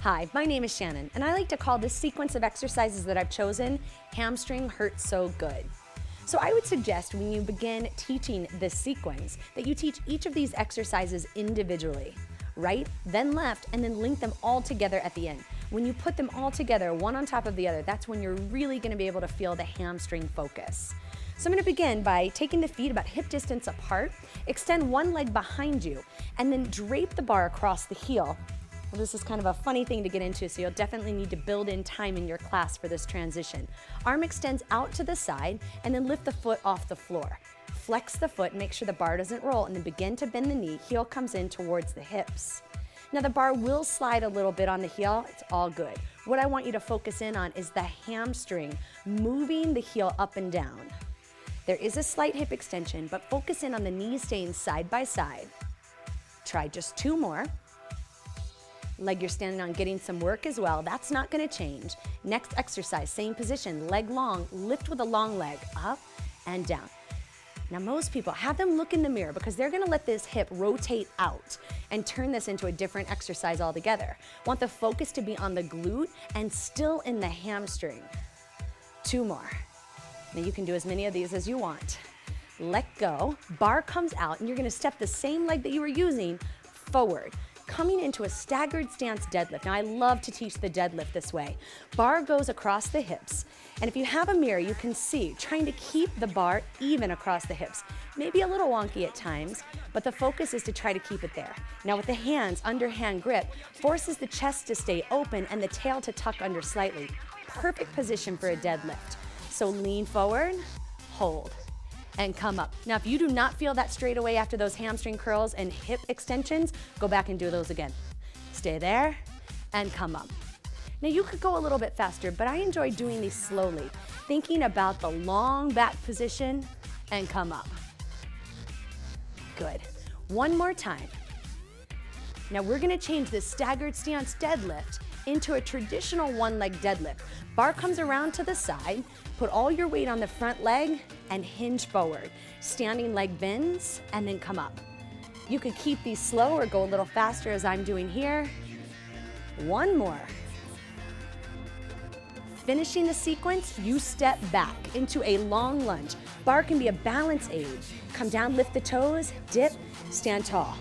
Hi, my name is Shannon, and I like to call this sequence of exercises that I've chosen, Hamstring Hurts So Good. So I would suggest when you begin teaching this sequence that you teach each of these exercises individually, right, then left, and then link them all together at the end. When you put them all together, one on top of the other, that's when you're really going to be able to feel the hamstring focus. So I'm going to begin by taking the feet about hip distance apart, extend one leg behind you, and then drape the bar across the heel. Well, this is kind of a funny thing to get into, so you'll definitely need to build in time in your class for this transition. Arm extends out to the side, and then lift the foot off the floor. Flex the foot, make sure the bar doesn't roll, and then begin to bend the knee. Heel comes in towards the hips. Now the bar will slide a little bit on the heel, it's all good. What I want you to focus in on is the hamstring, moving the heel up and down. There is a slight hip extension, but focus in on the knees staying side by side. Try just two more. Leg you're standing on getting some work as well. That's not going to change. Next exercise, same position, leg long, lift with a long leg, up and down. Now most people, have them look in the mirror because they're going to let this hip rotate out and turn this into a different exercise altogether. Want the focus to be on the glute and still in the hamstring. Two more. Now you can do as many of these as you want. Let go, bar comes out, and you're going to step the same leg that you were using forward, coming into a staggered stance deadlift. Now I love to teach the deadlift this way. Bar goes across the hips, and if you have a mirror, you can see trying to keep the bar even across the hips. Maybe a little wonky at times, but the focus is to try to keep it there. Now with the hands, underhand grip, forces the chest to stay open and the tail to tuck under slightly. Perfect position for a deadlift. So lean forward, hold, and come up. Now, if you do not feel that straight away after those hamstring curls and hip extensions, go back and do those again. Stay there and come up. Now, you could go a little bit faster, but I enjoy doing these slowly, thinking about the long back position and come up. Good. One more time. Now, we're gonna change this staggered stance deadlift into a traditional one-leg deadlift. Bar comes around to the side, put all your weight on the front leg and hinge forward. Standing leg bends and then come up. You could keep these slow or go a little faster as I'm doing here. One more. Finishing the sequence, you step back into a long lunge. Bar can be a balance aid. Come down, lift the toes, dip, stand tall.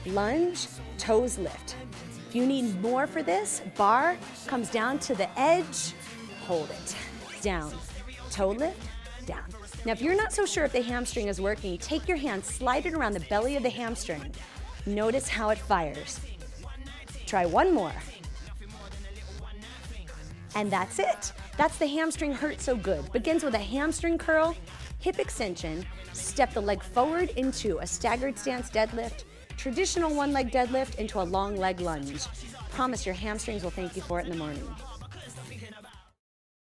Lunge, toes lift. If you need more for this, bar comes down to the edge, hold it, down, toe lift, down. Now if you're not so sure if the hamstring is working, take your hand, slide it around the belly of the hamstring. Notice how it fires. Try one more. And that's it. That's the Hamstring Hurts So Good. Begins with a hamstring curl, hip extension, step the leg forward into a staggered stance deadlift, traditional one-leg deadlift into a long leg lunge. Promise your hamstrings will thank you for it in the morning.